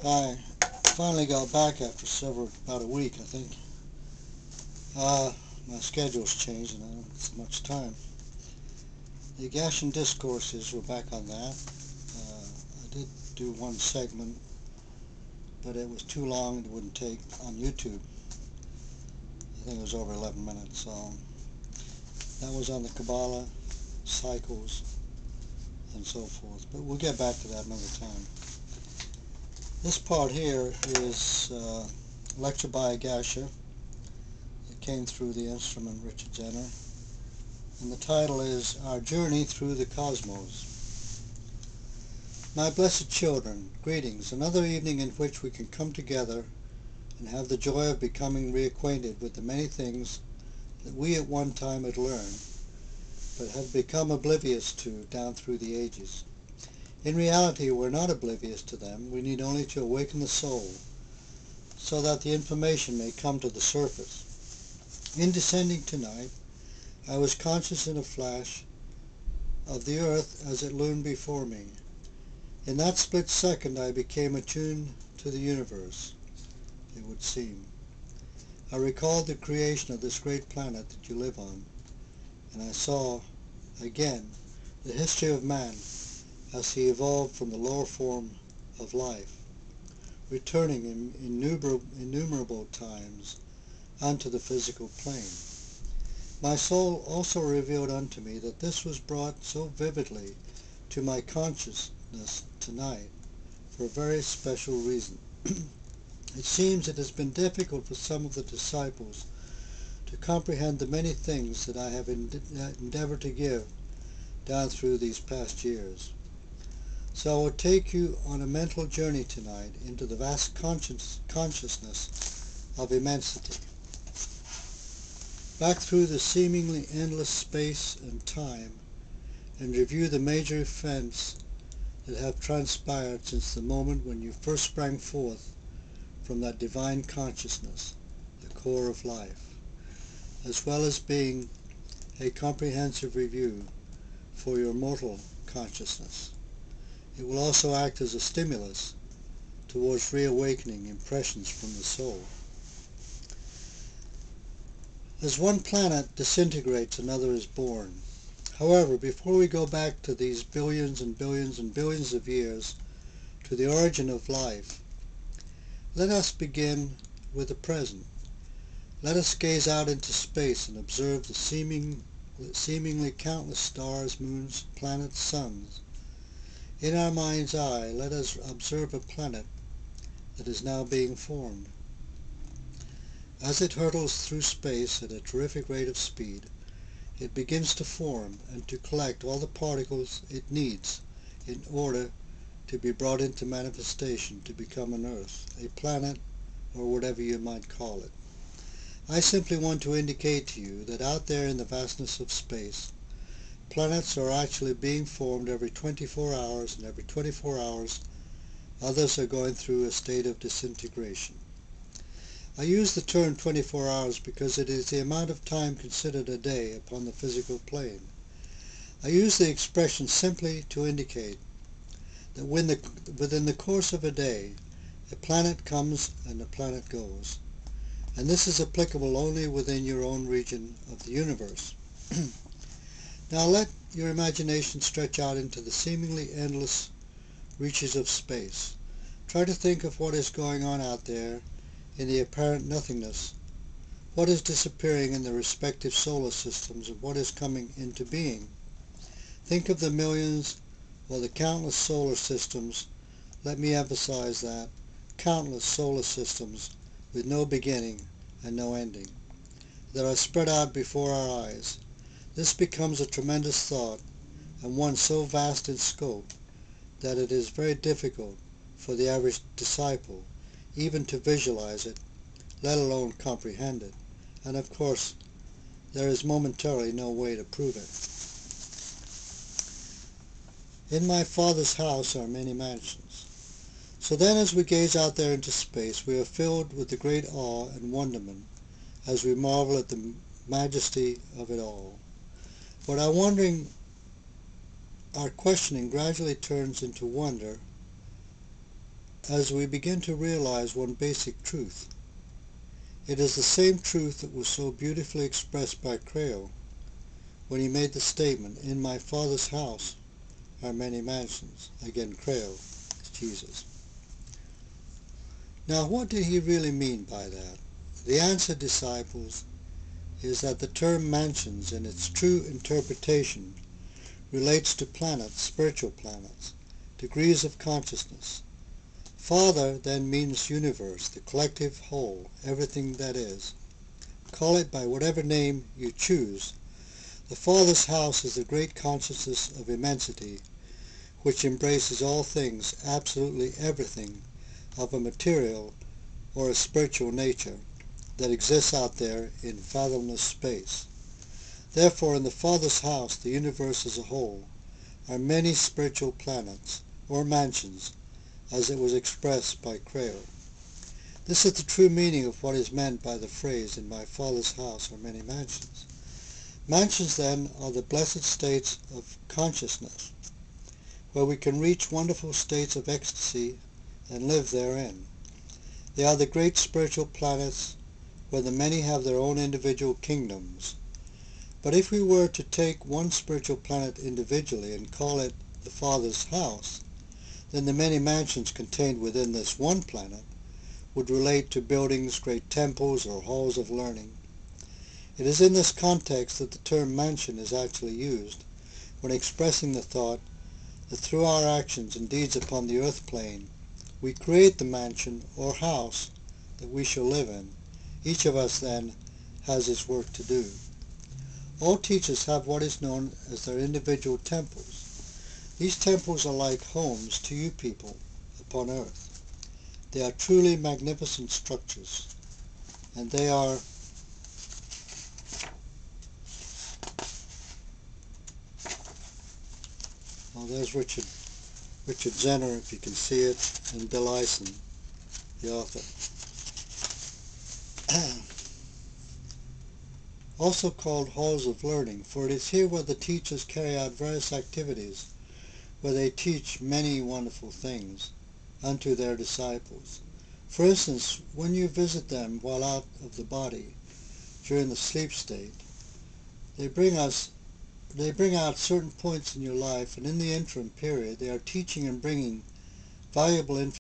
I finally got back after about a week, I think. My schedule's changed and I don't have much time. The Agashan Discourses, we're back on that. I did do one segment, but it was too long and it wouldn't take on YouTube. I think it was over 11 minutes, so that was on the Kabbalah, cycles, and so forth. But we'll get back to that another time. This part here is a lecture by Agasha. It came through the instrument Richard Zenner, and the title is Our Journey Through the Cosmos. My blessed children, greetings. Another evening in which we can come together and have the joy of becoming reacquainted with the many things that we at one time had learned, but had become oblivious to down through the ages. In reality, we're not oblivious to them. We need only to awaken the soul so that the information may come to the surface. In descending tonight, I was conscious in a flash of the earth as it loomed before me. In that split second, I became attuned to the universe, it would seem. I recalled the creation of this great planet that you live on, and I saw, again, the history of man as he evolved from the lower form of life, returning in innumerable times unto the physical plane. My soul also revealed unto me that this was brought so vividly to my consciousness tonight for a very special reason. It seems it has been difficult for some of the disciples to comprehend the many things that I have endeavored to give down through these past years. So I will take you on a mental journey tonight into the vast consciousness of immensity. Back through the seemingly endless space and time, and review the major events that have transpired since the moment when you first sprang forth from that divine consciousness, the core of life, as well as being a comprehensive review for your mortal consciousness. It will also act as a stimulus towards reawakening impressions from the soul. As one planet disintegrates, another is born. However, before we go back to these billions and billions and billions of years to the origin of life, let us begin with the present. Let us gaze out into space and observe the seemingly countless stars, moons, planets, suns. In our mind's eye, let us observe a planet that is now being formed. As it hurtles through space at a terrific rate of speed, it begins to form and to collect all the particles it needs in order to be brought into manifestation to become an Earth, a planet, or whatever you might call it. I simply want to indicate to you that out there in the vastness of space, planets are actually being formed every 24 hours, and every 24 hours others are going through a state of disintegration. I use the term 24 hours because it is the amount of time considered a day upon the physical plane. I use the expression simply to indicate that within the course of a day, a planet comes and a planet goes. And this is applicable only within your own region of the universe. Now let your imagination stretch out into the seemingly endless reaches of space. Try to think of what is going on out there in the apparent nothingness, what is disappearing in the respective solar systems, and what is coming into being. Think of the millions or the countless solar systems, let me emphasize that, countless solar systems with no beginning and no ending, that are spread out before our eyes. This becomes a tremendous thought, and one so vast in scope that it is very difficult for the average disciple even to visualize it, let alone comprehend it. And of course, there is momentarily no way to prove it. In my Father's house are many mansions. So then as we gaze out there into space, we are filled with the great awe and wonderment as we marvel at the majesty of it all. But our questioning gradually turns into wonder as we begin to realize one basic truth. It is the same truth that was so beautifully expressed by Creo when he made the statement, "In my Father's house are many mansions." Again, Creo is Jesus. Now, what did he really mean by that? The answer, disciples, is that the term mansions in its true interpretation relates to planets, spiritual planets, degrees of consciousness. Father then means universe, the collective whole, everything that is. Call it by whatever name you choose. The Father's house is the great consciousness of immensity, which embraces all things, absolutely everything, of a material or a spiritual nature that exists out there in fathomless space. Therefore, in the Father's house, the universe as a whole, are many spiritual planets, or mansions, as it was expressed by Creo. This is the true meaning of what is meant by the phrase, "In my Father's house are many mansions." Mansions, then, are the blessed states of consciousness, where we can reach wonderful states of ecstasy and live therein. They are the great spiritual planets where the many have their own individual kingdoms. But if we were to take one spiritual planet individually and call it the Father's house, then the many mansions contained within this one planet would relate to buildings, great temples, or halls of learning. It is in this context that the term mansion is actually used, when expressing the thought that through our actions and deeds upon the earth plane, we create the mansion or house that we shall live in. Each of us, then, has his work to do. All teachers have what is known as their individual temples. These temples are like homes to you people upon earth. They are truly magnificent structures, and they are well, there's Richard Zenner, if you can see it, and Bill Eisen, the author. Also called halls of learning, for it is here where the teachers carry out various activities, where they teach many wonderful things unto their disciples. For instance, when you visit them while out of the body during the sleep state, they bring out certain points in your life, and in the interim period they are teaching and bringing valuable information